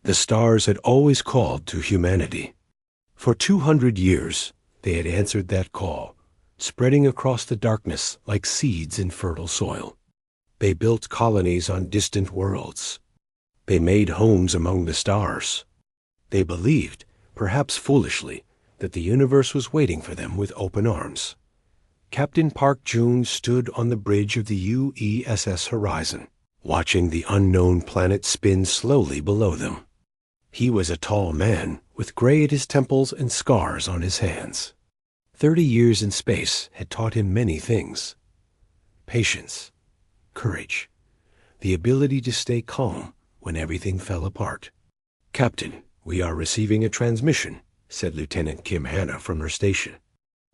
The stars had always called to humanity. For 200 years, they had answered that call, spreading across the darkness like seeds in fertile soil. They built colonies on distant worlds. They made homes among the stars. They believed, perhaps foolishly, that the universe was waiting for them with open arms. Captain Park June stood on the bridge of the UESS Horizon, watching the unknown planet spin slowly below them. He was a tall man, with gray at his temples and scars on his hands. 30 years in space had taught him many things. Patience, courage, the ability to stay calm when everything fell apart. "Captain, we are receiving a transmission," said Lieutenant Kim Hanna from her station.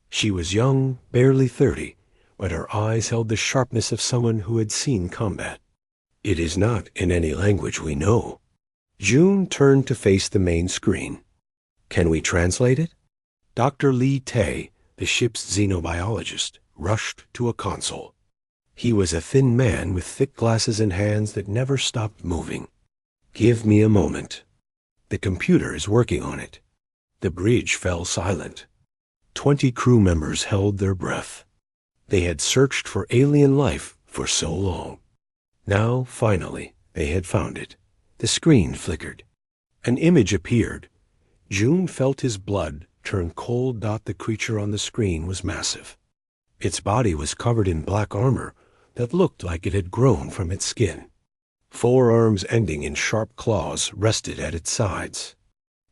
She was young, barely 30, but her eyes held the sharpness of someone who had seen combat. "It is not in any language we know." June turned to face the main screen. "Can we translate it?" Dr. Lee Tay, the ship's xenobiologist, rushed to a console. He was a thin man with thick glasses and hands that never stopped moving. "Give me a moment. The computer is working on it." The bridge fell silent. 20 crew members held their breath. They had searched for alien life for so long. Now, finally, they had found it. The screen flickered. An image appeared. June felt his blood turn cold. The creature on the screen was massive. Its body was covered in black armor that looked like it had grown from its skin. 4 arms ending in sharp claws rested at its sides.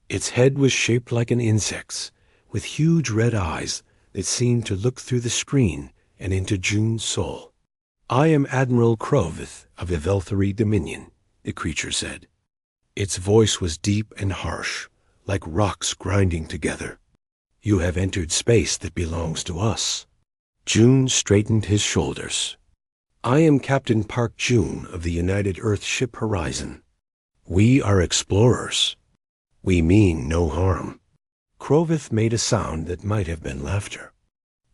Its head was shaped like an insect's, with huge red eyes that seemed to look through the screen and into June's soul. "I am Admiral Krovith of the Velthari Dominion," the creature said. Its voice was deep and harsh, like rocks grinding together. "You have entered space that belongs to us." June straightened his shoulders. "I am Captain Park June of the United Earth Ship Horizon. We are explorers. We mean no harm." Krovith made a sound that might have been laughter.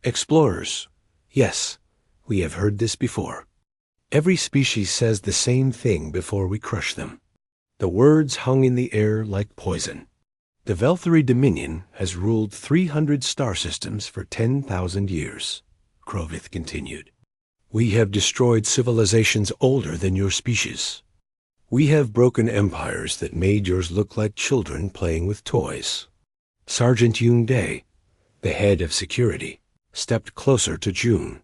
"Explorers. Yes, we have heard this before. Every species says the same thing before we crush them." The words hung in the air like poison. "The Velthari Dominion has ruled 300 star systems for 10,000 years, Krovith continued. "We have destroyed civilizations older than your species. We have broken empires that made yours look like children playing with toys." Sergeant Yoon Dae, the head of security, stepped closer to June.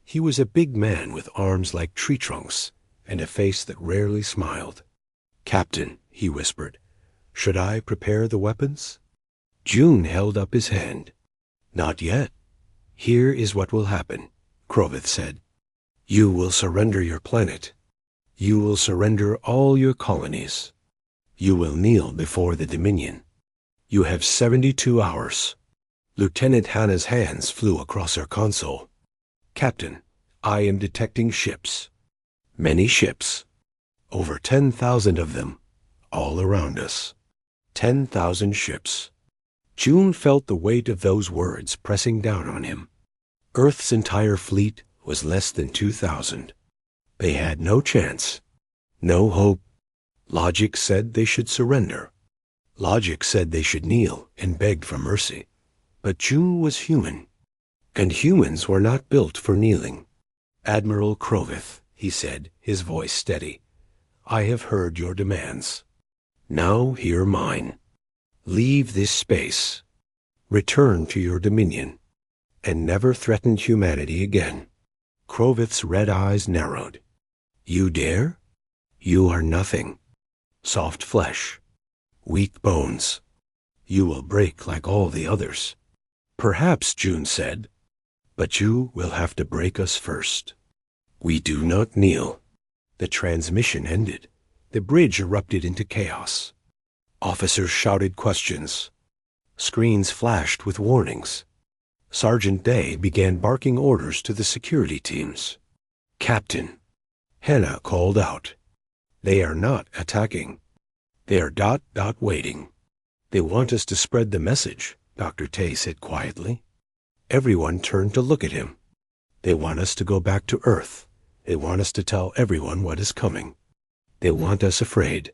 He was a big man with arms like tree trunks and a face that rarely smiled. "Captain," he whispered, "should I prepare the weapons?" June held up his hand. "Not yet. Here is what will happen," Krovith said. "You will surrender your planet. You will surrender all your colonies. You will kneel before the Dominion. You have 72 hours. Lieutenant Hanna's hands flew across her console. "Captain, I am detecting ships. Many ships. Over 10,000 of them, all around us. 10,000 ships." June felt the weight of those words pressing down on him. Earth's entire fleet was less than 2,000. They had no chance, no hope. Logic said they should surrender. Logic said they should kneel and beg for mercy. But June was human, and humans were not built for kneeling. "Admiral Krovith," he said, his voice steady, "I have heard your demands. Now hear mine. Leave this space. Return to your dominion, and never threaten humanity again." Krovith's red eyes narrowed. "You dare? You are nothing. Soft flesh. Weak bones. You will break like all the others." "Perhaps," June said, "but you will have to break us first." "We do not kneel." The transmission ended. The bridge erupted into chaos. Officers shouted questions. Screens flashed with warnings. Sergeant Day began barking orders to the security teams. "Captain," Hanna called out, "they are not attacking. They are waiting. They want us to spread the message," Dr. Tay said quietly. Everyone turned to look at him. "They want us to go back to Earth. They want us to tell everyone what is coming. They want us afraid."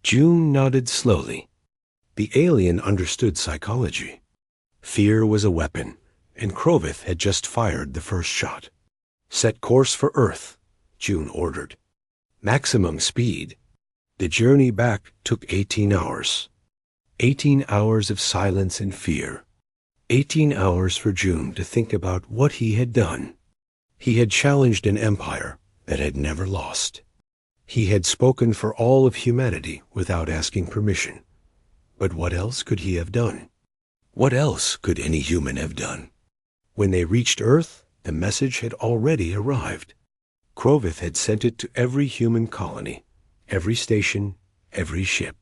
June nodded slowly. The alien understood psychology. Fear was a weapon, and Krovith had just fired the first shot. Set course for Earth, June ordered. Maximum speed. The journey back took 18 hours. 18 hours of silence and fear. 18 hours for June to think about what he had done. He had challenged an empire that had never lost. He had spoken for all of humanity without asking permission. But what else could he have done? What else could any human have done? When they reached Earth, the message had already arrived. Krovith had sent it to every human colony, every station, every ship.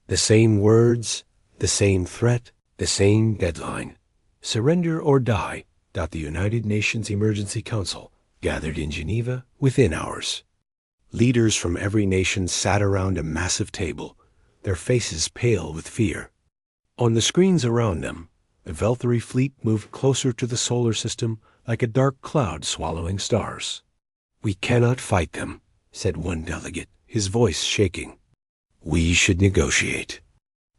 The same words, the same threat, the same deadline. Surrender or die. The United Nations Emergency Council gathered in Geneva within hours. Leaders from every nation sat around a massive table, their faces pale with fear. On the screens around them, the Velthary fleet moved closer to the solar system like a dark cloud swallowing stars. "We cannot fight them," said one delegate, his voice shaking. "We should negotiate.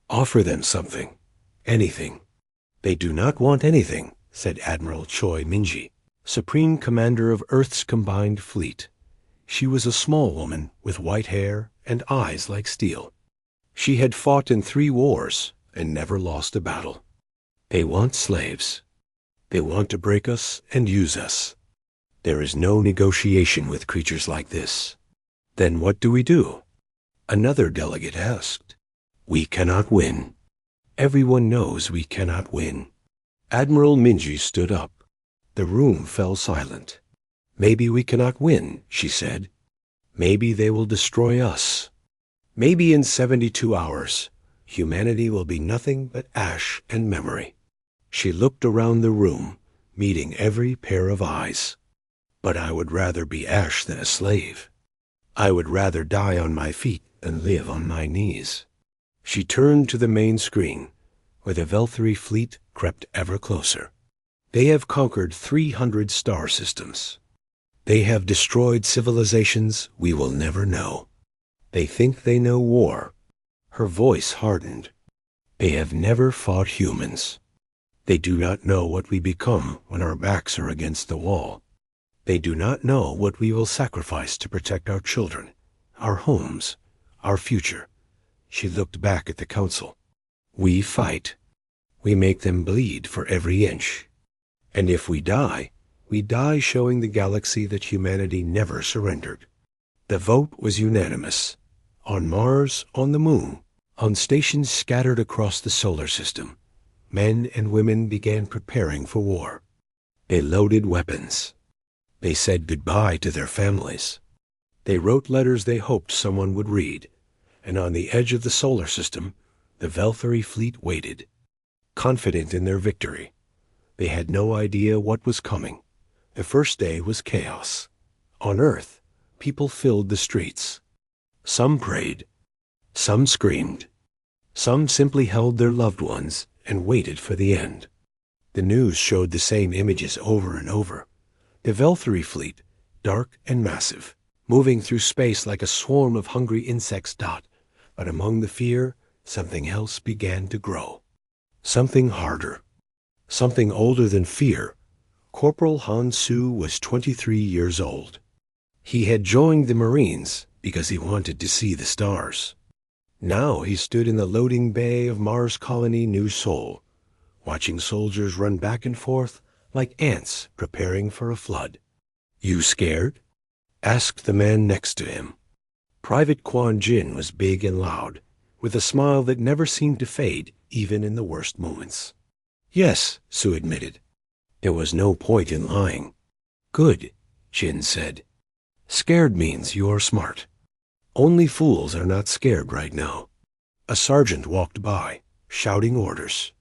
Offer them something. Anything." "They do not want anything," said Admiral Choi Minji, Supreme Commander of Earth's combined fleet. She was a small woman with white hair and eyes like steel. She had fought in 3 wars and never lost a battle. "They want slaves. They want to break us and use us. There is no negotiation with creatures like this." "Then what do we do?" Another delegate asked. "We cannot win. Everyone knows we cannot win." Admiral Minji stood up. The room fell silent. "Maybe we cannot win," she said. "Maybe they will destroy us. Maybe in 72 hours, humanity will be nothing but ash and memory." She looked around the room, meeting every pair of eyes. "But I would rather be ash than a slave. I would rather die on my feet than live on my knees." She turned to the main screen, where the Velthary fleet crept ever closer. "They have conquered 300 star systems. They have destroyed civilizations we will never know. They think they know war." Her voice hardened. "They have never fought humans. They do not know what we become when our backs are against the wall. They do not know what we will sacrifice to protect our children, our homes, our future." She looked back at the council. "We fight. We make them bleed for every inch. And if we die showing the galaxy that humanity never surrendered." The vote was unanimous. On Mars, on the Moon, on stations scattered across the solar system, men and women began preparing for war. They loaded weapons. They said goodbye to their families. They wrote letters they hoped someone would read, and on the edge of the solar system, the Velthary fleet waited, confident in their victory. They had no idea what was coming. The first day was chaos. On Earth, people filled the streets. Some prayed. Some screamed. Some simply held their loved ones and waited for the end. The news showed the same images over and over. The Velthary fleet, dark and massive, moving through space like a swarm of hungry insects. But among the fear, something else began to grow. Something harder. Something older than fear. Corporal Han Su was 23 years old. He had joined the Marines because he wanted to see the stars. Now he stood in the loading bay of Mars colony New Sol, watching soldiers run back and forth like ants preparing for a flood. "You scared?" asked the man next to him. Private Quan Jin was big and loud, with a smile that never seemed to fade even in the worst moments. "Yes," Su admitted. There was no point in lying. "Good," Jin said. "Scared means you are smart. Only fools are not scared right now." A sergeant walked by, shouting orders.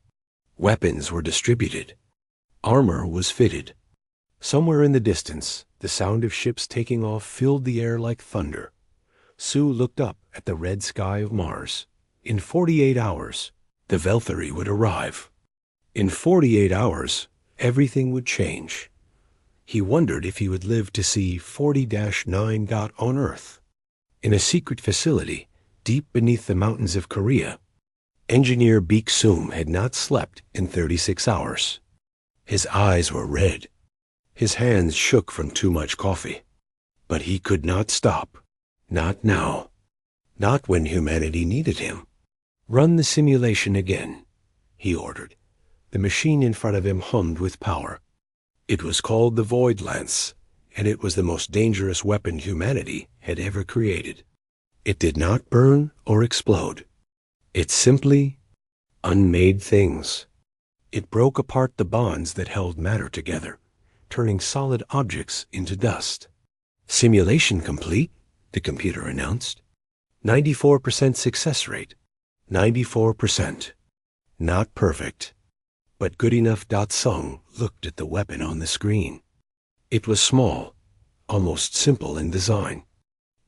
Weapons were distributed. Armor was fitted. Somewhere in the distance, the sound of ships taking off filled the air like thunder. Su looked up at the red sky of Mars. In 48 hours, the Velthary would arrive. In 48 hours, everything would change. He wondered if he would live to see 40-9 on Earth. In a secret facility, deep beneath the mountains of Korea, engineer Beek Sum had not slept in 36 hours. His eyes were red. His hands shook from too much coffee. But he could not stop. Not now. Not when humanity needed him. "Run the simulation again," he ordered. The machine in front of him hummed with power. It was called the Void Lance, and it was the most dangerous weapon humanity had ever created. It did not burn or explode. It simply unmade things. It broke apart the bonds that held matter together, turning solid objects into dust. "Simulation complete," the computer announced. 94% success rate. 94%. Not perfect, but good enough. Sung looked at the weapon on the screen. It was small, almost simple in design,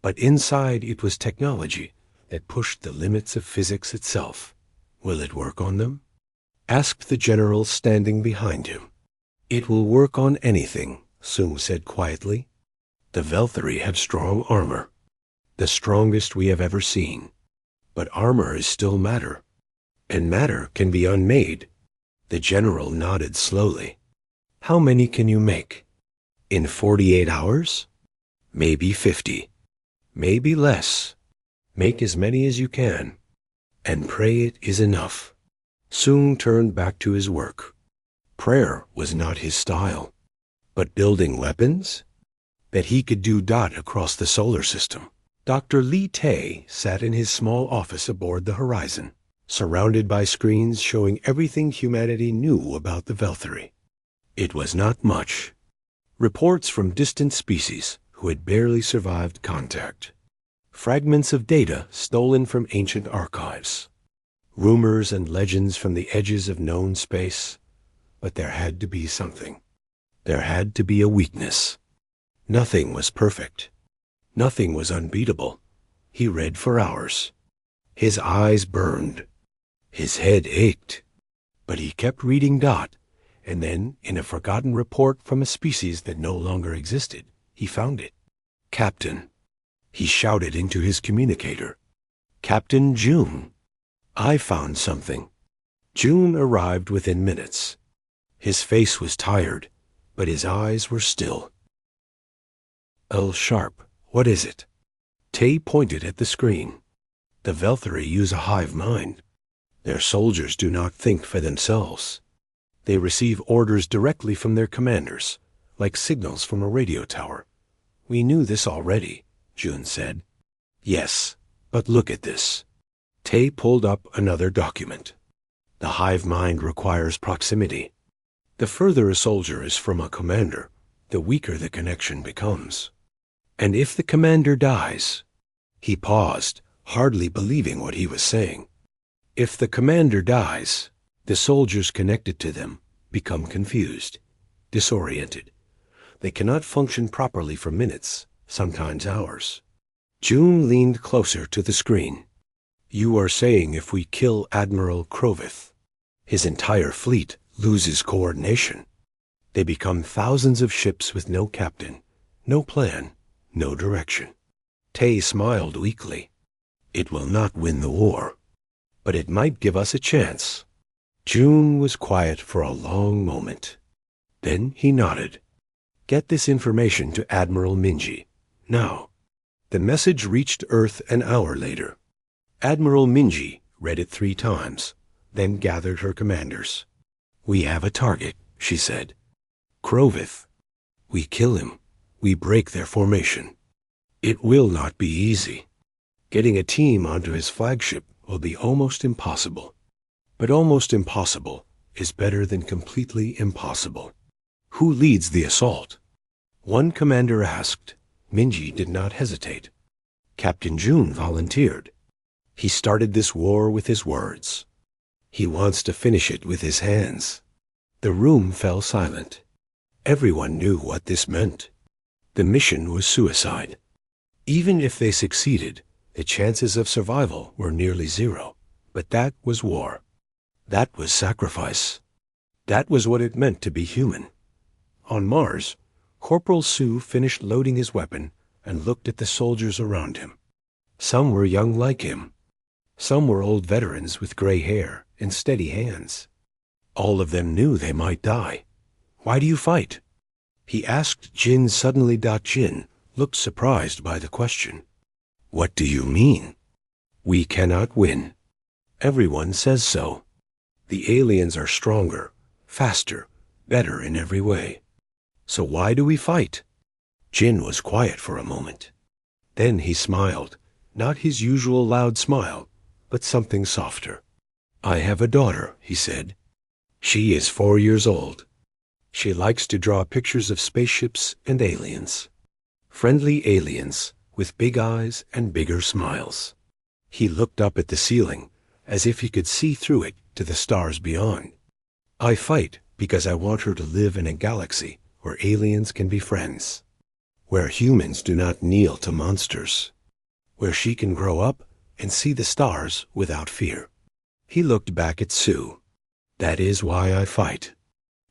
but inside it was technology that pushed the limits of physics itself. "Will it work on them?" asked the general standing behind him. "It will work on anything," Sung said quietly. "The Velthari have strong armor, the strongest we have ever seen. But armor is still matter, and matter can be unmade." The general nodded slowly. "How many can you make?" "In 48 hours? Maybe 50. Maybe less. Make as many as you can, and pray it is enough." Sung turned back to his work. Prayer was not his style, but building weapons that he could do across the solar system. Dr. Lee Tae sat in his small office aboard the Horizon, surrounded by screens showing everything humanity knew about the Velthari. It was not much. Reports from distant species who had barely survived contact. Fragments of data stolen from ancient archives. Rumors and legends from the edges of known space. But there had to be something. There had to be a weakness. Nothing was perfect. Nothing was unbeatable. He read for hours. His eyes burned. His head ached. But he kept reading. And then, in a forgotten report from a species that no longer existed, he found it. "Captain," he shouted into his communicator. "Captain June, I found something." June arrived within minutes. His face was tired, but his eyes were still. "L Sharp, what is it?" Tay pointed at the screen. "The Velthari use a hive mind. Their soldiers do not think for themselves. They receive orders directly from their commanders, like signals from a radio tower." "We knew this already," June said. "Yes, but look at this." Tay pulled up another document. "The hive mind requires proximity. The further a soldier is from a commander, the weaker the connection becomes. And if the commander dies—" He paused, hardly believing what he was saying. "If the commander dies, the soldiers connected to them become confused, disoriented. They cannot function properly for minutes, sometimes hours." June leaned closer to the screen. "You are saying if we kill Admiral Krovith, his entire fleet loses coordination. They become thousands of ships with no captain, no plan, no direction." Tay smiled weakly. "It will not win the war, but it might give us a chance." June was quiet for a long moment. Then he nodded. "Get this information to Admiral Minji, now." The message reached Earth an hour later. Admiral Minji read it 3 times, then gathered her commanders. "We have a target," she said. "Krovith. We kill him. We break their formation. It will not be easy. Getting a team onto his flagship will be almost impossible. But almost impossible is better than completely impossible." "Who leads the assault?" one commander asked. Minji did not hesitate. Captain June volunteered. "He started this war with his words. He wants to finish it with his hands." The room fell silent. Everyone knew what this meant. The mission was suicide. Even if they succeeded, the chances of survival were nearly zero. But that was war. That was sacrifice. That was what it meant to be human. On Mars, Corporal Sue finished loading his weapon and looked at the soldiers around him. Some were young like him. Some were old veterans with gray hair and steady hands. All of them knew they might die. "Why do you fight?" he asked Jin suddenly. Jin looked surprised by the question. "What do you mean?" "We cannot win. Everyone says so. The aliens are stronger, faster, better in every way. So why do we fight?" Jin was quiet for a moment. Then he smiled, not his usual loud smile, but something softer. "I have a daughter," he said. "She is 4 years old. She likes to draw pictures of spaceships and aliens. Friendly aliens with big eyes and bigger smiles." He looked up at the ceiling, as if he could see through it to the stars beyond. "I fight because I want her to live in a galaxy where aliens can be friends, where humans do not kneel to monsters, where she can grow up and see the stars without fear." He looked back at Sue. "That is why I fight,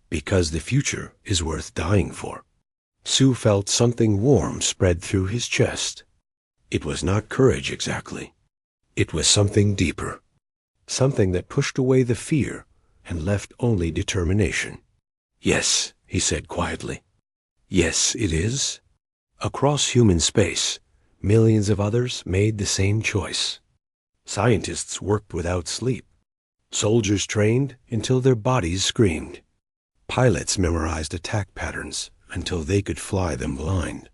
because the future is worth dying for." Sue felt something warm spread through his chest. It was not courage exactly. It was something deeper, something that pushed away the fear and left only determination. "Yes," he said quietly. "Yes, it is." Across human space, millions of others made the same choice. Scientists worked without sleep. Soldiers trained until their bodies screamed. Pilots memorized attack patterns until they could fly them blind.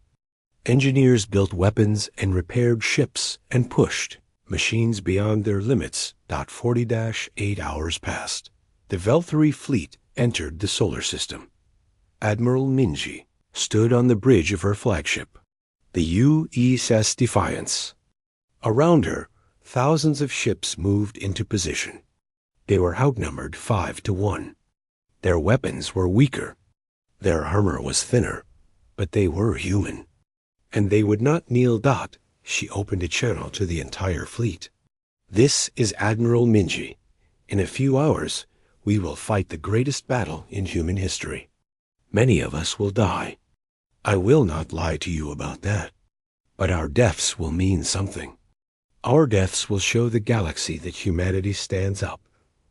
Engineers built weapons and repaired ships and pushed machines beyond their limits. 40-8 hours passed. The Velthary fleet entered the solar system. Admiral Minji stood on the bridge of her flagship, the USS Defiance. Around her, thousands of ships moved into position. They were outnumbered 5-1. Their weapons were weaker. Their armor was thinner, but they were human. And they would not kneel. She opened a channel to the entire fleet. "This is Admiral Minji. In a few hours, we will fight the greatest battle in human history. Many of us will die. I will not lie to you about that. But our deaths will mean something. Our deaths will show the galaxy that humanity stands up,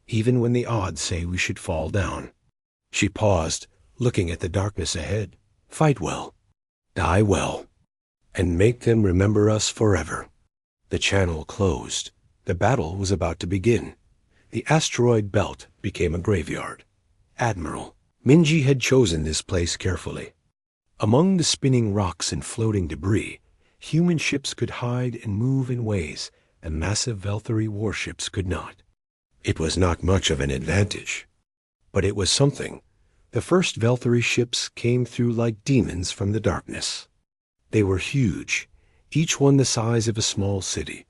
even when the odds say we should fall down." She paused, looking at the darkness ahead. "Fight well, die well, and make them remember us forever." The channel closed. The battle was about to begin. The asteroid belt became a graveyard. Admiral Minji had chosen this place carefully. Among the spinning rocks and floating debris, human ships could hide and move in ways that massive Velthary warships could not. It was not much of an advantage, but it was something. The first Velthary ships came through like demons from the darkness. They were huge, each one the size of a small city,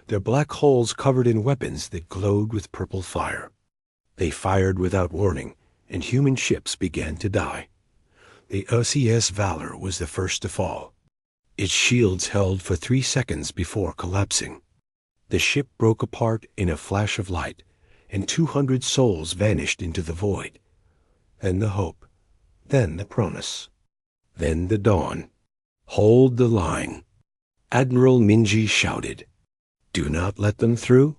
their black hulls covered in weapons that glowed with purple fire. They fired without warning, and human ships began to die. The USS Valor was the first to fall. Its shields held for 3 seconds before collapsing. The ship broke apart in a flash of light, and 200 souls vanished into the void. Then the hope, then the promise, then the dawn. "Hold the line," Admiral Minji shouted. "Do not let them through."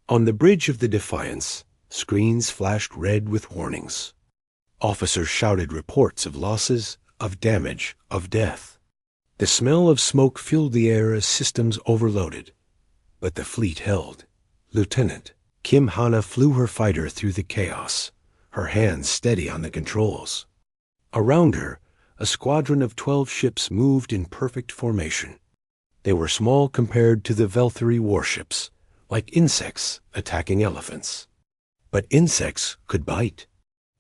On the bridge of the Defiance, screens flashed red with warnings. Officers shouted reports of losses, of damage, of death. The smell of smoke filled the air as systems overloaded. But the fleet held. Lieutenant Kim Hana flew her fighter through the chaos, her hands steady on the controls. Around her, a squadron of 12 ships moved in perfect formation. They were small compared to the Velthary warships, like insects attacking elephants. But insects could bite.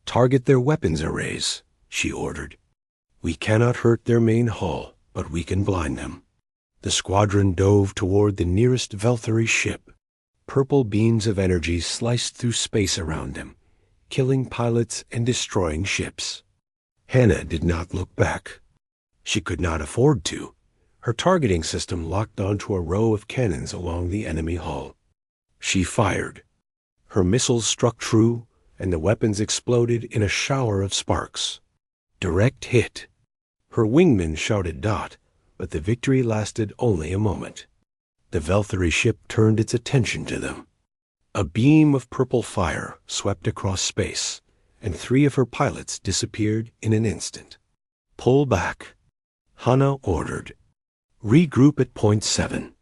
"Target their weapons arrays," she ordered. "We cannot hurt their main hull, but we can blind them." The squadron dove toward the nearest Velthary ship. Purple beams of energy sliced through space around them, killing pilots and destroying ships. Hannah did not look back. She could not afford to. Her targeting system locked onto a row of cannons along the enemy hull. She fired. Her missiles struck true, and the weapons exploded in a shower of sparks. Direct hit. Her wingmen shouted "Dot," but the victory lasted only a moment. The Velthary ship turned its attention to them. A beam of purple fire swept across space, and 3 of her pilots disappeared in an instant. "Pull back," Hana ordered. "Regroup at point 7.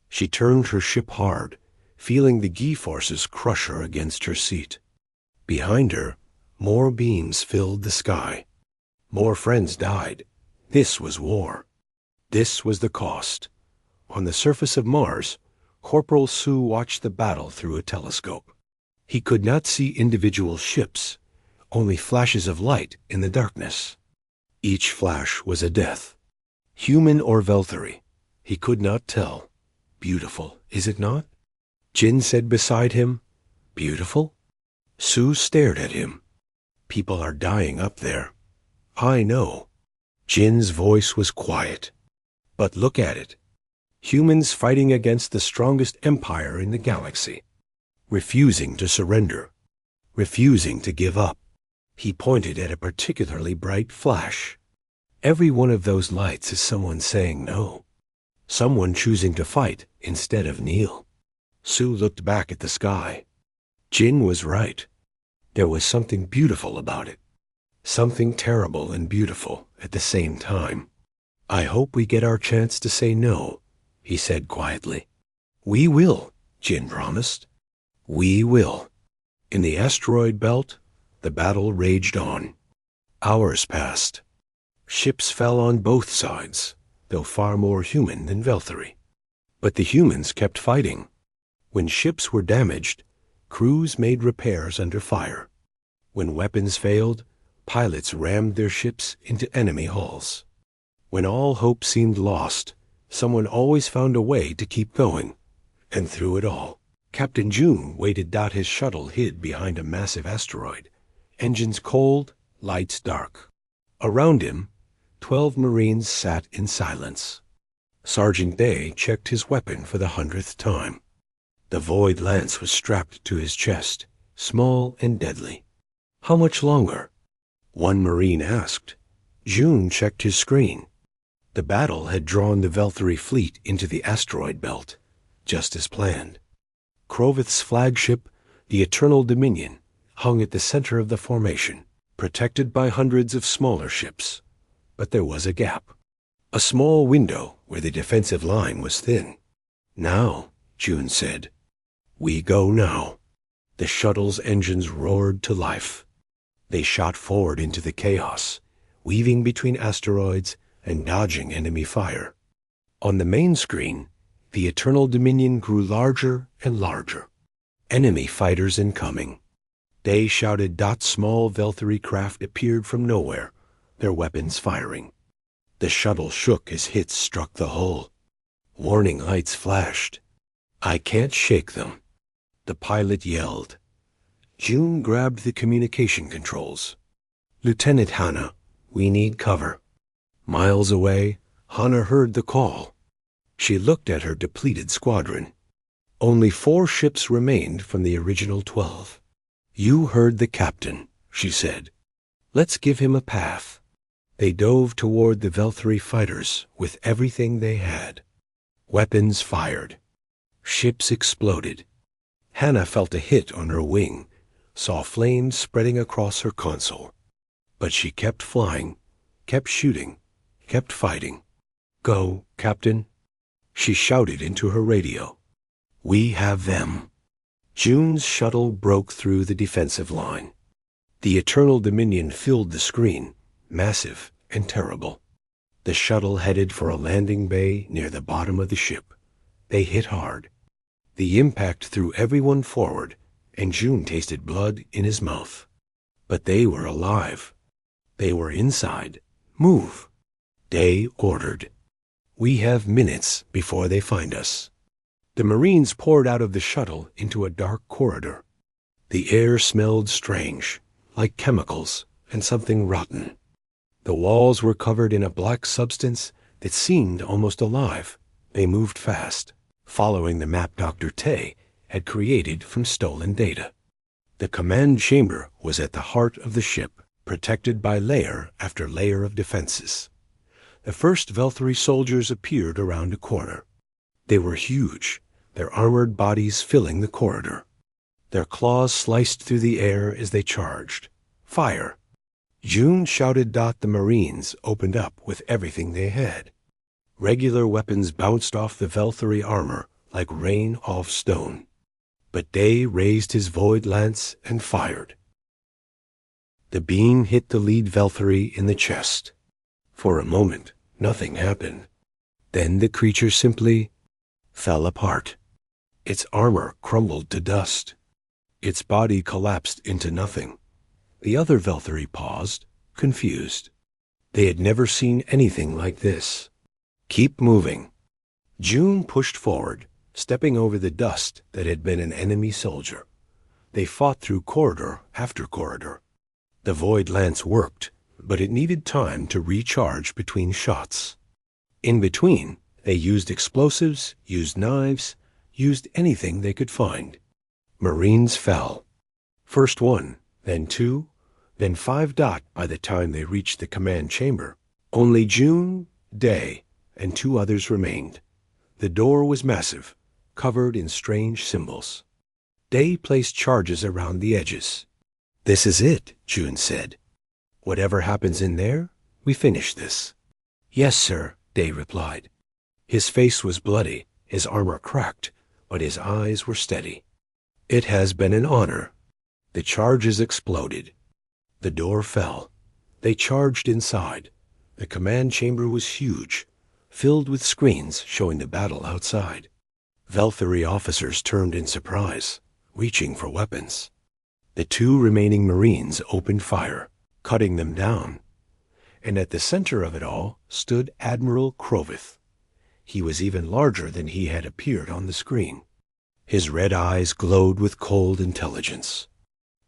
She turned her ship hard, feeling the G-forces crush her against her seat. Behind her, more beams filled the sky. More friends died. This was war. This was the cost. On the surface of Mars, Corporal Sue watched the battle through a telescope. He could not see individual ships, only flashes of light in the darkness. Each flash was a death. Human or Velthary, he could not tell. "Beautiful, is it not?" Jin said beside him. "Beautiful?" Sue stared at him. "People are dying up there." "I know." Jin's voice was quiet. "But look at it. Humans fighting against the strongest empire in the galaxy. Refusing to surrender. Refusing to give up." He pointed at a particularly bright flash. "Every one of those lights is someone saying no. Someone choosing to fight instead of kneel." Sue looked back at the sky. Jin was right. There was something beautiful about it. Something terrible and beautiful at the same time. "I hope we get our chance to say no," he said quietly. "We will," Jin promised. "We will." In the asteroid belt, the battle raged on. Hours passed. Ships fell on both sides, though far more human than Velthary. But the humans kept fighting. When ships were damaged, crews made repairs under fire. When weapons failed, pilots rammed their ships into enemy hulls. When all hope seemed lost, someone always found a way to keep going. And through it all, Captain June waited. His shuttle hid behind a massive asteroid, engines cold, lights dark. Around him, 12 Marines sat in silence. Sergeant Day checked his weapon for the 100th time. The void lance was strapped to his chest, small and deadly. "How much longer?" one Marine asked. June checked his screen. The battle had drawn the Velthary fleet into the asteroid belt, just as planned. Krovith's flagship, the Eternal Dominion, hung at the center of the formation, protected by hundreds of smaller ships. But there was a gap, a small window where the defensive line was thin. "Now," June said. "We go now." The shuttle's engines roared to life. They shot forward into the chaos, weaving between asteroids and dodging enemy fire. On the main screen, the Eternal Dominion grew larger and larger. Enemy fighters incoming. Day shouted. Small Velthary craft appeared from nowhere, their weapons firing. The shuttle shook as hits struck the hull. Warning lights flashed. "I can't shake them," the pilot yelled. June grabbed the communication controls. "Lieutenant Hana, we need cover." Miles away, Hana heard the call. She looked at her depleted squadron. Only 4 ships remained from the original 12. "You heard the captain," she said. "Let's give him a path." They dove toward the Velthary fighters with everything they had. Weapons fired. Ships exploded. Hana felt a hit on her wing, saw flames spreading across her console. But she kept flying, kept shooting, kept fighting. "Go, Captain," she shouted into her radio. "We have them." June's shuttle broke through the defensive line. The Eternal Dominion filled the screen, massive and terrible. The shuttle headed for a landing bay near the bottom of the ship. They hit hard. The impact threw everyone forward, and June tasted blood in his mouth. But they were alive. They were inside. "Move." Day ordered. "We have minutes before they find us." The Marines poured out of the shuttle into a dark corridor. The air smelled strange, like chemicals and something rotten. The walls were covered in a black substance that seemed almost alive. They moved fast, following the map Dr. Tay had created from stolen data. The command chamber was at the heart of the ship, protected by layer after layer of defenses. The first Velthary soldiers appeared around a corner. They were huge, their armored bodies filling the corridor. Their claws sliced through the air as they charged. Fire! June shouted. The Marines opened up with everything they had. Regular weapons bounced off the Velthary armor like rain off stone. But Day raised his void lance and fired. The beam hit the lead Velthary in the chest. For a moment, nothing happened. Then the creature simply fell apart. Its armor crumbled to dust. Its body collapsed into nothing. The other Velthary paused, confused. They had never seen anything like this. Keep moving. June pushed forward, stepping over the dust that had been an enemy soldier. They fought through corridor after corridor. The void lance worked, but it needed time to recharge between shots. In between, they used explosives, used knives, used anything they could find. Marines fell. First one, then two, then 5. By the time they reached the command chamber, only June, Day, and 2 others remained. The door was massive, covered in strange symbols. Day placed charges around the edges. "This is it," June said. "Whatever happens in there, we finish this." "Yes, sir," Day replied. His face was bloody, his armor cracked, but his eyes were steady. "It has been an honor." The charges exploded. The door fell. They charged inside. The command chamber was huge, filled with screens showing the battle outside. Velthary officers turned in surprise, reaching for weapons. The 2 remaining Marines opened fire, cutting them down. And at the center of it all stood Admiral Crovith. He was even larger than he had appeared on the screen. His red eyes glowed with cold intelligence.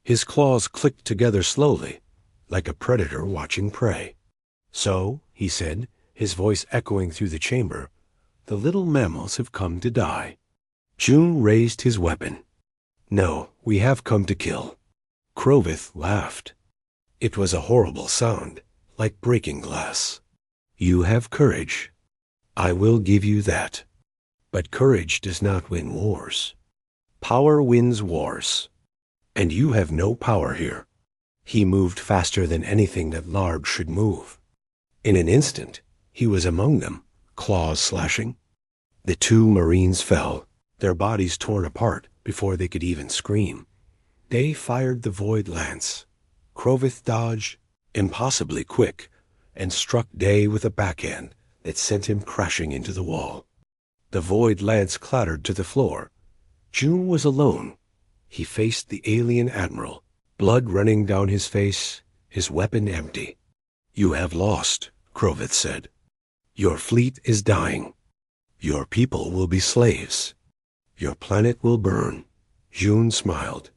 His claws clicked together slowly, like a predator watching prey. "So," he said, his voice echoing through the chamber, "the little mammals have come to die." June raised his weapon. "No, we have come to kill." Crovith laughed. It was a horrible sound, like breaking glass. "You have courage. I will give you that. But courage does not win wars. Power wins wars. And you have no power here." He moved faster than anything that large should move. In an instant, he was among them, claws slashing. The 2 Marines fell, their bodies torn apart before they could even scream. Day fired the void lance. Crovith dodged, impossibly quick, and struck Day with a backhand that sent him crashing into the wall. The void lance clattered to the floor. June was alone. He faced the alien admiral, blood running down his face, his weapon empty. "You have lost," Crovith said. "Your fleet is dying. Your people will be slaves. Your planet will burn." June smiled.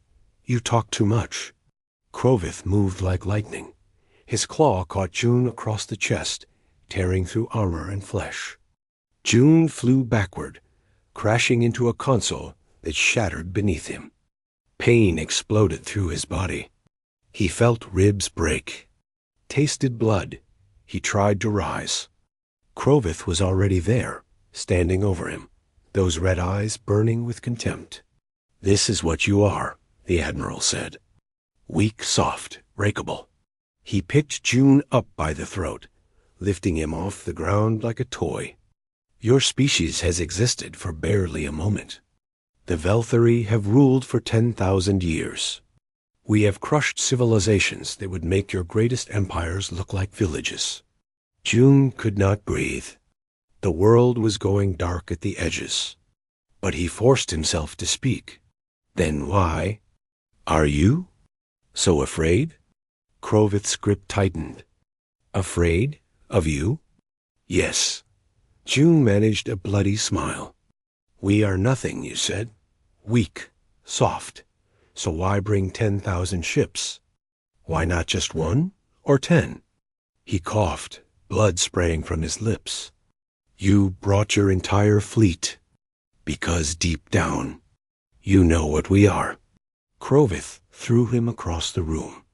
"You talk too much." Crovith moved like lightning. His claw caught June across the chest, tearing through armor and flesh. June flew backward, crashing into a console that shattered beneath him. Pain exploded through his body. He felt ribs break. Tasted blood. He tried to rise. Crovith was already there, standing over him, those red eyes burning with contempt. "This is what you are," the Admiral said. "Weak, soft, breakable." He picked June up by the throat, lifting him off the ground like a toy. "Your species has existed for barely a moment. The Velthary have ruled for 10,000 years. We have crushed civilizations that would make your greatest empires look like villages." June could not breathe. The world was going dark at the edges. But he forced himself to speak. "Then why are you so afraid?" Crovith's grip tightened. "Afraid of you?" "Yes." June managed a bloody smile. "We are nothing, you said. Weak, soft. So why bring 10,000 ships? Why not just 1 or 10? He coughed, blood spraying from his lips. "You brought your entire fleet. Because deep down, you know what we are." Crovith threw him across the room.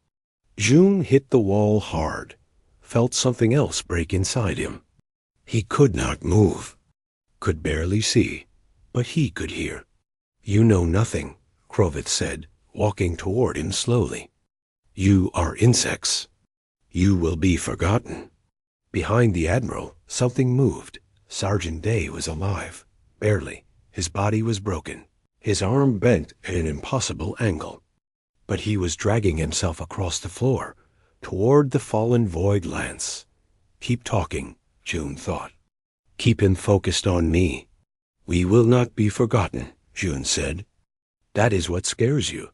June hit the wall hard, felt something else break inside him. He could not move. could barely see, but he could hear. "You know nothing," Crowith said, walking toward him slowly. "You are insects. You will be forgotten." Behind the Admiral, something moved. Sergeant Day was alive, barely. His body was broken, his arm bent at an impossible angle. But he was dragging himself across the floor, toward the fallen Void Lance. "Keep talking," June thought. "Keep him focused on me." "We will not be forgotten," June said. "That is what scares you.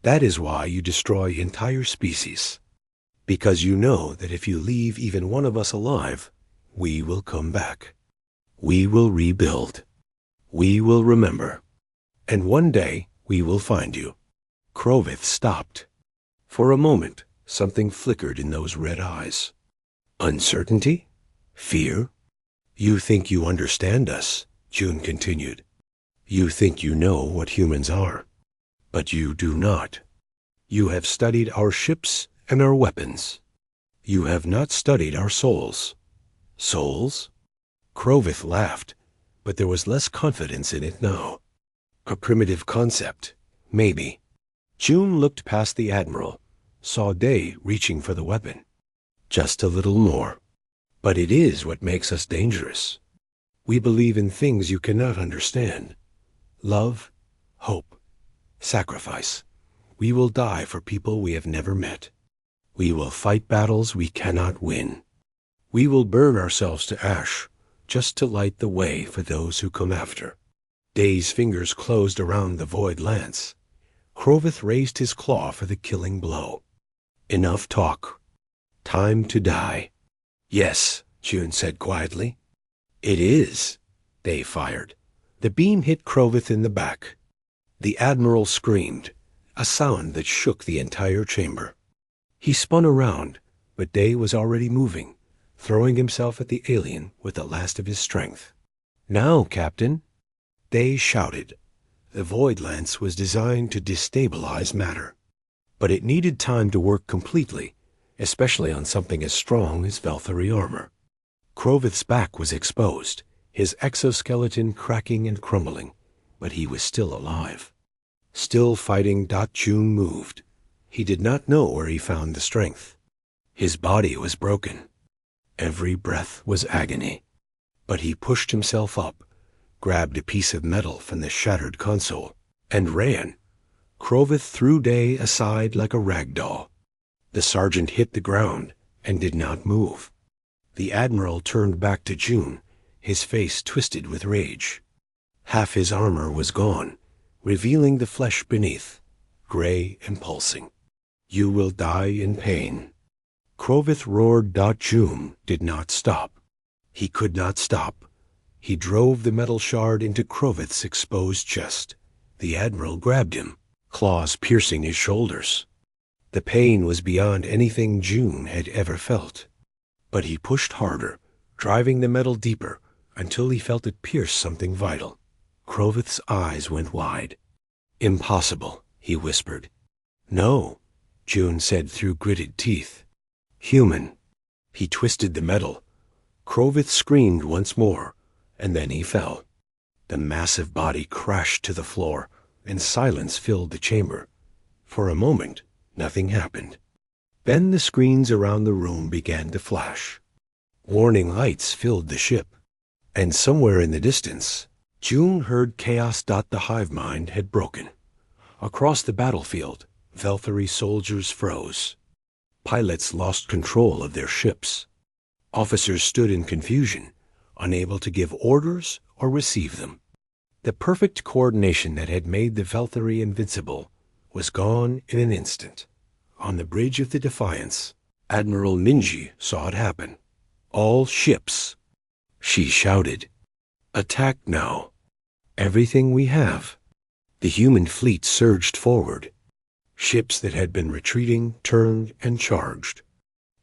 That is why you destroy entire species. Because you know that if you leave even one of us alive, we will come back. We will rebuild. We will remember. And one day we will find you." Crowith stopped. For a moment, something flickered in those red eyes. Uncertainty? Fear? "You think you understand us," June continued. "You think you know what humans are. But you do not. You have studied our ships and our weapons. You have not studied our souls." "Souls?" Crowith laughed, but there was less confidence in it now. "A primitive concept, maybe." June looked past the Admiral, saw Day reaching for the weapon. "Just a little more. But it is what makes us dangerous. We believe in things you cannot understand. Love, hope, sacrifice. We will die for people we have never met. We will fight battles we cannot win. We will burn ourselves to ash, just to light the way for those who come after." Day's fingers closed around the Void Lance. Crowith raised his claw for the killing blow. "Enough talk. Time to die." "Yes," June said quietly. "It is." Day fired. The beam hit Crowith in the back. The Admiral screamed, a sound that shook the entire chamber. He spun around, but Day was already moving, throwing himself at the alien with the last of his strength. "Now, Captain!" Day shouted. The Void Lance was designed to destabilize matter, but it needed time to work completely, especially on something as strong as Valkyrie armor. Crowith's back was exposed, his exoskeleton cracking and crumbling, but he was still alive. Still fighting. June moved. He did not know where he found the strength. His body was broken. Every breath was agony. But he pushed himself up, grabbed a piece of metal from the shattered console, and ran. Crowith threw Day aside like a rag doll. The sergeant hit the ground and did not move. The Admiral turned back to June, his face twisted with rage. Half his armor was gone, revealing the flesh beneath, gray and pulsing. "You will die in pain." Crowith roared. June did not stop. He could not stop. He drove the metal shard into Crowith's exposed chest. The Admiral grabbed him, claws piercing his shoulders. The pain was beyond anything June had ever felt. But he pushed harder, driving the metal deeper until he felt it pierce something vital. Crowith's eyes went wide. "Impossible," he whispered. "No," June said through gritted teeth. "Human." He twisted the metal. Crowith screamed once more, and then he fell. The massive body crashed to the floor, and silence filled the chamber. For a moment, nothing happened. Then the screens around the room began to flash. Warning lights filled the ship. And somewhere in the distance, June heard chaos. The hive mind had broken. Across the battlefield, Valkyrie soldiers froze. Pilots lost control of their ships. Officers stood in confusion, unable to give orders or receive them. The perfect coordination that had made the Valkyrie invincible was gone in an instant. On the bridge of the Defiance, Admiral Minji saw it happen. "All ships," she shouted. "Attack now. Everything we have." The human fleet surged forward. Ships that had been retreating turned and charged.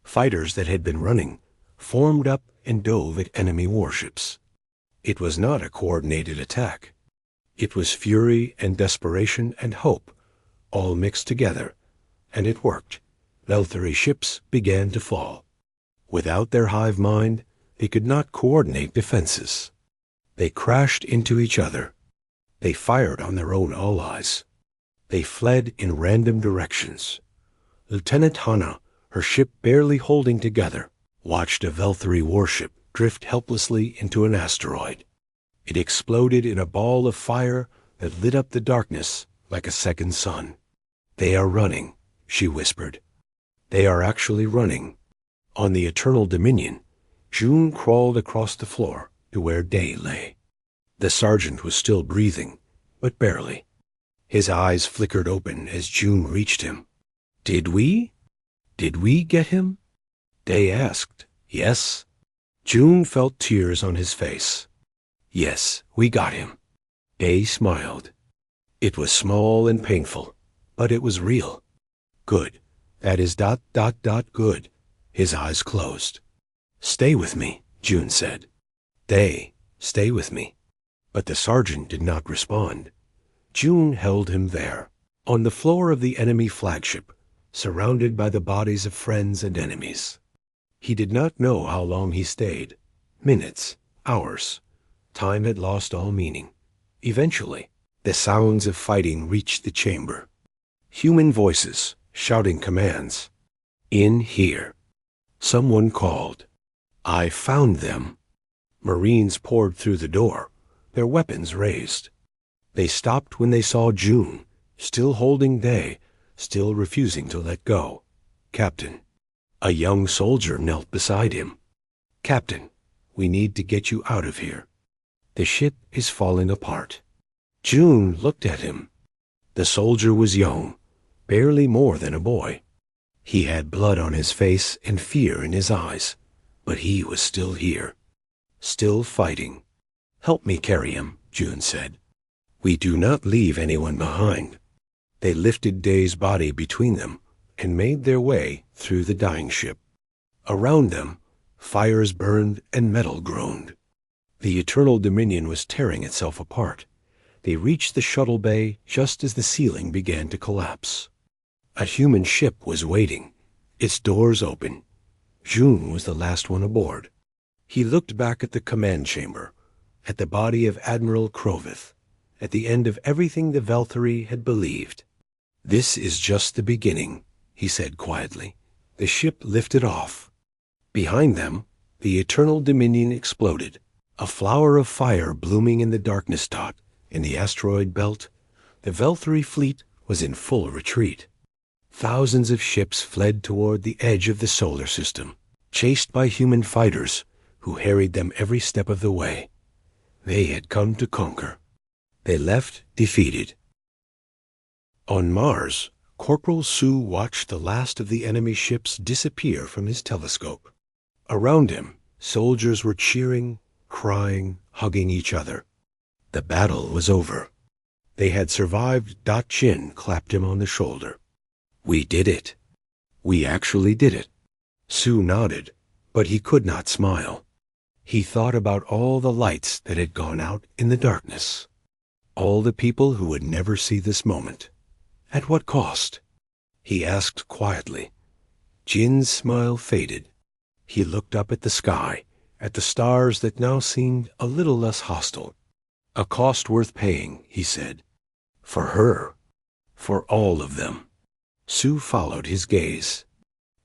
Fighters that had been running formed up and dove at enemy warships. It was not a coordinated attack. It was fury and desperation and hope, all mixed together, and it worked. Valkyrie ships began to fall. Without their hive mind, they could not coordinate defenses. They crashed into each other. They fired on their own allies. They fled in random directions. Lieutenant Hana, her ship barely holding together, watched a Velthari warship drift helplessly into an asteroid. It exploded in a ball of fire that lit up the darkness like a second sun. "They are running," she whispered. "They are actually running." On the Eternal Dominion, June crawled across the floor to where Day lay. The sergeant was still breathing, but barely. His eyes flickered open as June reached him. Did we get him?" Day asked. "Yes." June felt tears on his face. "Yes, we got him." Day smiled. It was small and painful, but it was real. "Good. That is ... good." His eyes closed. "Stay with me," June said. "Day, stay with me." But the sergeant did not respond. June held him there, on the floor of the enemy flagship, surrounded by the bodies of friends and enemies. He did not know how long he stayed. Minutes, hours. Time had lost all meaning. Eventually, the sounds of fighting reached the chamber. Human voices shouting commands. "In here." Someone called. "I found them." Marines poured through the door, their weapons raised. They stopped when they saw June, still holding Day, still refusing to let go. "Captain." A young soldier knelt beside him. "Captain, we need to get you out of here. The ship is falling apart." June looked at him. The soldier was young, barely more than a boy. He had blood on his face and fear in his eyes, but he was still here, still fighting. "Help me carry him," June said. "We do not leave anyone behind." They lifted Day's body between them and made their way through the dying ship. Around them, fires burned and metal groaned. The Eternal Dominion was tearing itself apart. They reached the shuttle bay just as the ceiling began to collapse. A human ship was waiting, its doors open. June was the last one aboard. He looked back at the command chamber, at the body of Admiral Krovith, at the end of everything the Velthari had believed. "This is just the beginning," he said quietly. The ship lifted off. Behind them, the Eternal Dominion exploded, a flower of fire blooming in the darkness dot. In the asteroid belt, the Velthari fleet was in full retreat. Thousands of ships fled toward the edge of the solar system, chased by human fighters who harried them every step of the way. They had come to conquer. They left defeated. On Mars, Corporal Sue watched the last of the enemy ships disappear from his telescope. Around him, soldiers were cheering, crying, hugging each other. The battle was over. They had survived. Chin clapped him on the shoulder. "We did it. We actually did it." Sue nodded, but he could not smile. He thought about all the lights that had gone out in the darkness. All the people who would never see this moment. At what cost? He asked quietly. Jin's smile faded. He looked up at the sky, at the stars that now seemed a little less hostile. "A cost worth paying," he said. "For her. For all of them." Sue followed his gaze.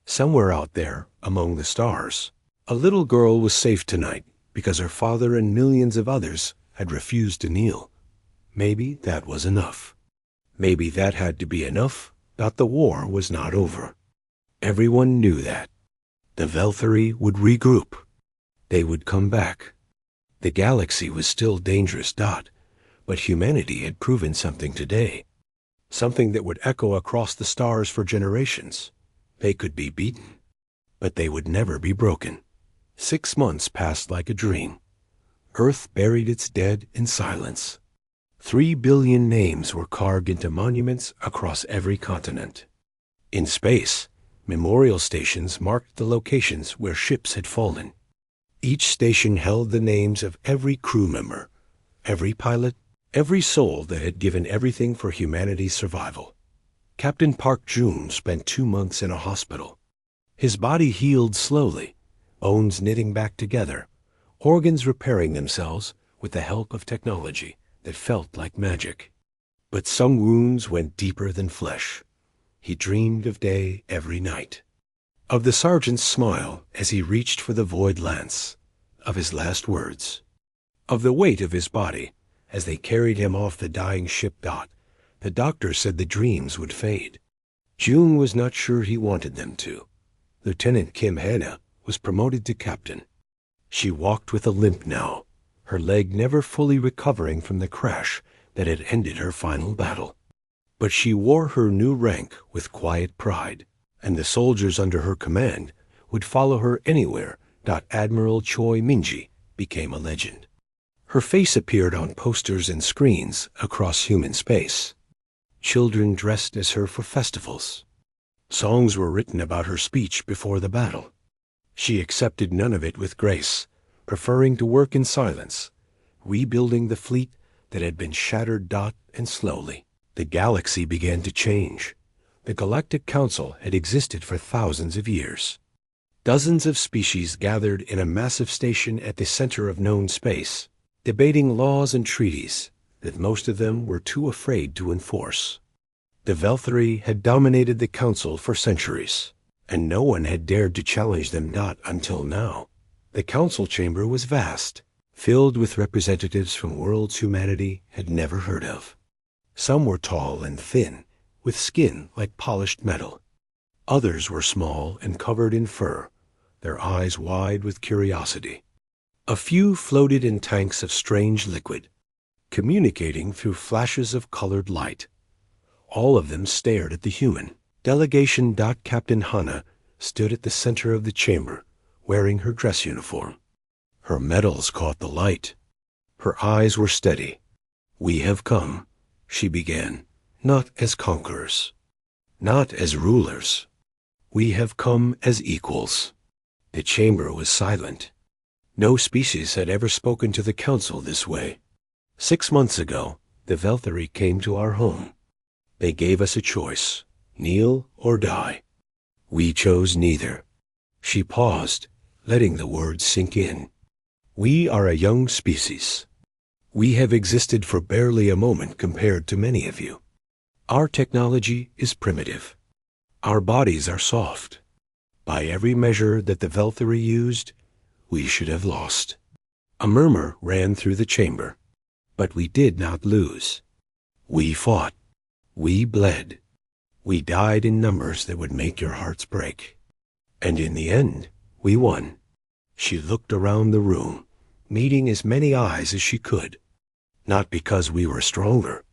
Somewhere out there, among the stars, a little girl was safe tonight because her father and millions of others had refused to kneel. Maybe that was enough. Maybe that had to be enough that the war was not over. Everyone knew that. The Velthari would regroup. They would come back. The galaxy was still dangerous. But humanity had proven something today. Something that would echo across the stars for generations. They could be beaten, but they would never be broken. 6 months passed like a dream. Earth buried its dead in silence. 3 billion names were carved into monuments across every continent. In space, memorial stations marked the locations where ships had fallen. Each station held the names of every crew member, every pilot, every soul that had given everything for humanity's survival. Captain Park Jun spent 2 months in a hospital. His body healed slowly, bones knitting back together, organs repairing themselves with the help of technology that felt like magic. But some wounds went deeper than flesh. He dreamed of day every night, of the sergeant's smile as he reached for the void lance, of his last words, of the weight of his body as they carried him off the dying ship. The doctor said the dreams would fade. June was not sure he wanted them to. Lieutenant Kim Hanna was promoted to captain. She walked with a limp now, her leg never fully recovering from the crash that had ended her final battle. But she wore her new rank with quiet pride, and the soldiers under her command would follow her anywhere. Admiral Choi Minji became a legend. Her face appeared on posters and screens across human space. Children dressed as her for festivals. Songs were written about her speech before the battle. She accepted none of it with grace, preferring to work in silence, rebuilding the fleet that had been shattered. And slowly, the galaxy began to change. The Galactic Council had existed for thousands of years. Dozens of species gathered in a massive station at the center of known space, debating laws and treaties that most of them were too afraid to enforce. The Velthari had dominated the Council for centuries, and no one had dared to challenge them. Until now. The Council chamber was vast, filled with representatives from worlds humanity had never heard of. Some were tall and thin, with skin like polished metal. Others were small and covered in fur, their eyes wide with curiosity. A few floated in tanks of strange liquid, communicating through flashes of colored light. All of them stared at the human. Delegation. Captain Hana stood at the center of the chamber, wearing her dress uniform. Her medals caught the light. Her eyes were steady. "We have come," she began, "not as conquerors, not as rulers. We have come as equals." The chamber was silent. No species had ever spoken to the Council this way. 6 months ago, the Velthari came to our home. They gave us a choice, kneel or die. We chose neither. She paused, letting the words sink in. We are a young species. We have existed for barely a moment compared to many of you. Our technology is primitive. Our bodies are soft. By every measure that the Velthari used, we should have lost. A murmur ran through the chamber. But we did not lose. We fought. We bled. We died in numbers that would make your hearts break. And in the end, we won. She looked around the room, meeting as many eyes as she could. Not because we were stronger.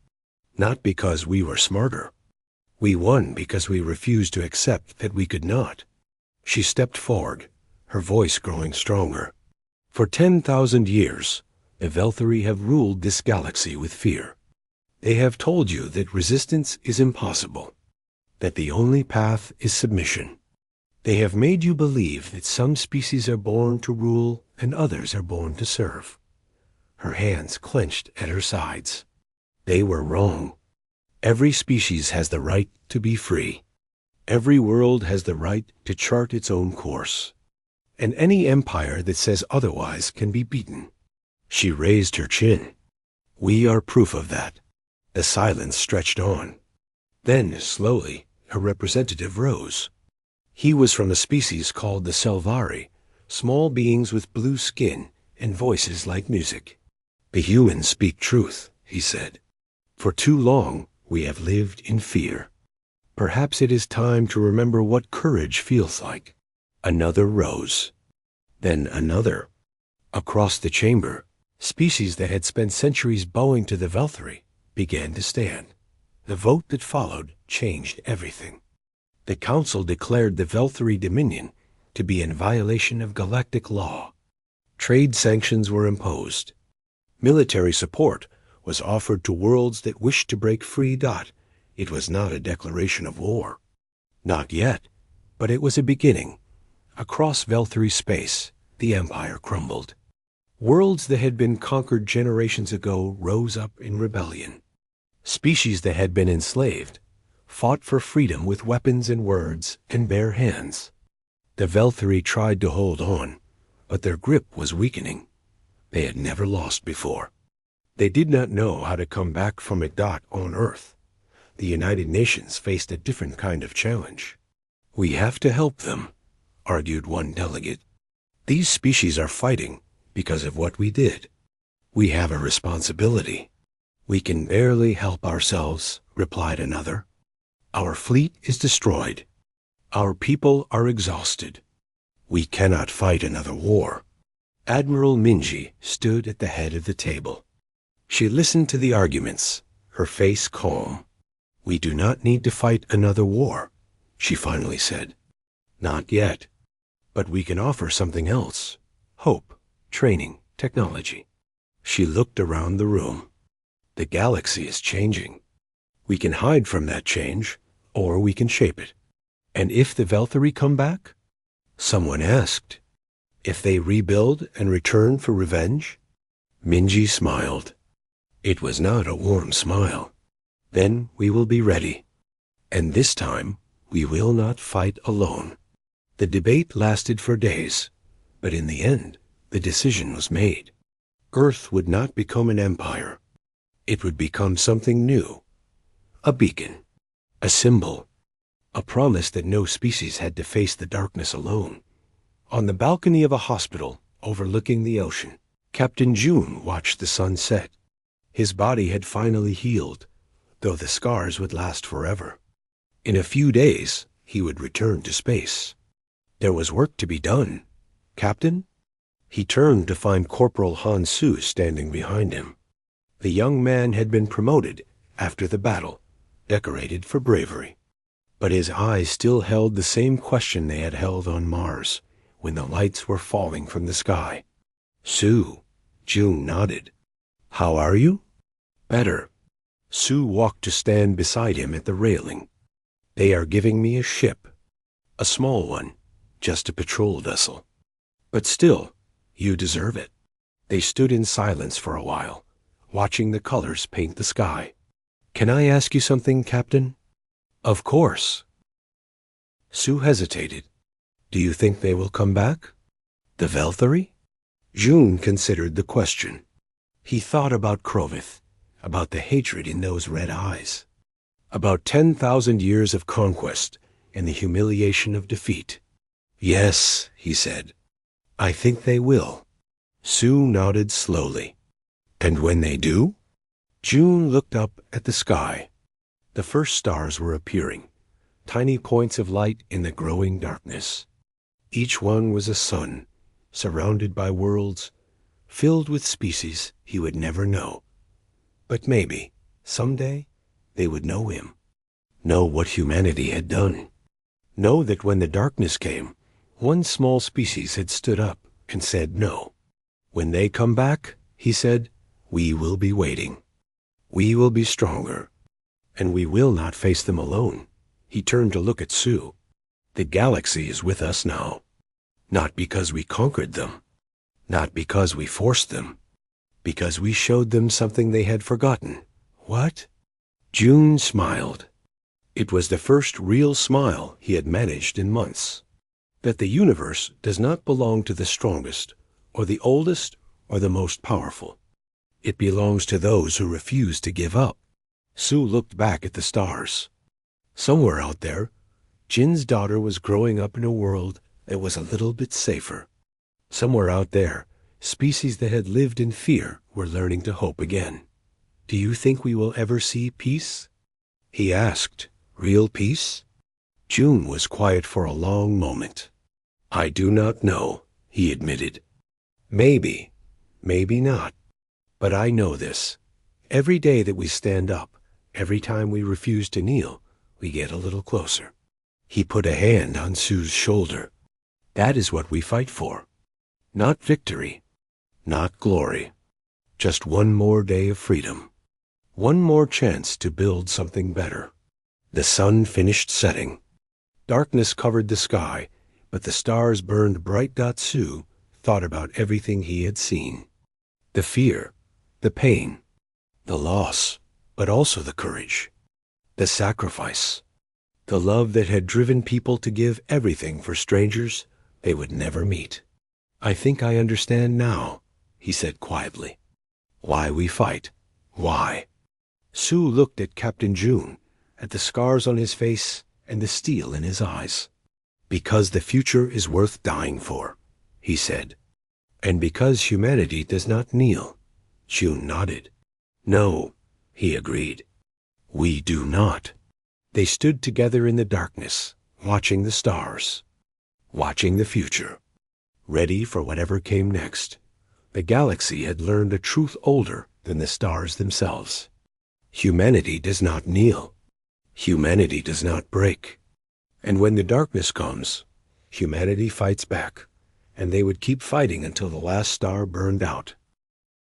Not because we were smarter. We won because we refused to accept that we could not. She stepped forward, her voice growing stronger. For 10,000 years, the Velthari have ruled this galaxy with fear. They have told you that resistance is impossible, that the only path is submission. They have made you believe that some species are born to rule and others are born to serve. Her hands clenched at her sides. They were wrong. Every species has the right to be free. Every world has the right to chart its own course. And any empire that says otherwise can be beaten. She raised her chin. We are proof of that. The silence stretched on. Then, slowly, a representative rose. He was from a species called the Selvari, small beings with blue skin and voices like music. The humans speak truth, he said. For too long, we have lived in fear. Perhaps it is time to remember what courage feels like. Another rose. Then another. Across the chamber, species that had spent centuries bowing to the Velthari began to stand. The vote that followed changed everything. The Council declared the Velthari Dominion to be in violation of galactic law. Trade sanctions were imposed. Military support was offered to worlds that wished to break free. It was not a declaration of war. Not yet, but it was a beginning. Across Velthari space, the Empire crumbled. Worlds that had been conquered generations ago rose up in rebellion. Species that had been enslaved fought for freedom with weapons and words and bare hands. The Velthari tried to hold on, but their grip was weakening. they had never lost before. They did not know how to come back from a dot on Earth. The United Nations faced a different kind of challenge. "We have to help them," argued one delegate. "These species are fighting because of what we did. We have a responsibility." "We can barely help ourselves," replied another. "Our fleet is destroyed. Our people are exhausted. We cannot fight another war." Admiral Minji stood at the head of the table. She listened to the arguments, her face calm. "We do not need to fight another war," she finally said. "Not yet. But we can offer something else. Hope, training, technology." She looked around the room. "The galaxy is changing. We can hide from that change, or we can shape it. And if the Velthari come back?" Someone asked. "If they rebuild and return for revenge?" Minji smiled. It was not a warm smile. "Then we will be ready. And this time, we will not fight alone." The debate lasted for days, but in the end, the decision was made. Earth would not become an empire. It would become something new. A beacon. A symbol. A promise that no species had to face the darkness alone. On the balcony of a hospital overlooking the ocean, Captain June watched the sun set. His body had finally healed, though the scars would last forever. In a few days, he would return to space. There was work to be done. "Captain?" He turned to find Corporal Han Su standing behind him. The young man had been promoted after the battle, decorated for bravery. But his eyes still held the same question they had held on Mars, when the lights were falling from the sky. "Su," June nodded. "How are you?" "Better." Su walked to stand beside him at the railing. "They are giving me a ship. A small one, just a patrol vessel. But still, you deserve it." They stood in silence for a while, watching the colors paint the sky. "Can I ask you something, Captain?" "Of course." Su hesitated. "Do you think they will come back?" "The Velthari?" June considered the question. He thought about Krovith, about the hatred in those red eyes, about 10,000 years of conquest and the humiliation of defeat. "Yes," he said. "I think they will." Su nodded slowly. "And when they do?" June looked up at the sky. The first stars were appearing, tiny points of light in the growing darkness. Each one was a sun, surrounded by worlds, filled with species he would never know. But maybe, someday, they would know him, know what humanity had done, know that when the darkness came, one small species had stood up and said no. "When they come back," he said, "we will be waiting. We will be stronger. And we will not face them alone." He turned to look at Su. "The galaxy is with us now. Not because we conquered them. Not because we forced them. Because we showed them something they had forgotten." "What?" June smiled. It was the first real smile he had managed in months. "That the universe does not belong to the strongest, or the oldest, or the most powerful. It belongs to those who refuse to give up." Su looked back at the stars. Somewhere out there, Jin's daughter was growing up in a world that was a little bit safer. Somewhere out there, species that had lived in fear were learning to hope again. "Do you think we will ever see peace?" he asked. "Real peace?" June was quiet for a long moment. "I do not know," he admitted. "Maybe, maybe not. But I know this. Every day that we stand up, every time we refuse to kneel, we get a little closer." He put a hand on Sue's shoulder. "That is what we fight for. Not victory, not glory. Just one more day of freedom. One more chance to build something better." The sun finished setting. Darkness covered the sky, but the stars burned bright. Su thought about everything he had seen. The fear, the pain, the loss, but also the courage, the sacrifice, the love that had driven people to give everything for strangers they would never meet. "I think I understand now," he said quietly. Why we fight. Why? Sue looked at Captain June, at the scars on his face and the steel in his eyes. Because the future is worth dying for, he said. And because humanity does not kneel. June nodded. No, he agreed. We do not. They stood together in the darkness, watching the stars, watching the future, ready for whatever came next. The galaxy had learned a truth older than the stars themselves. Humanity does not kneel. Humanity does not break. And when the darkness comes, humanity fights back, and they would keep fighting until the last star burned out.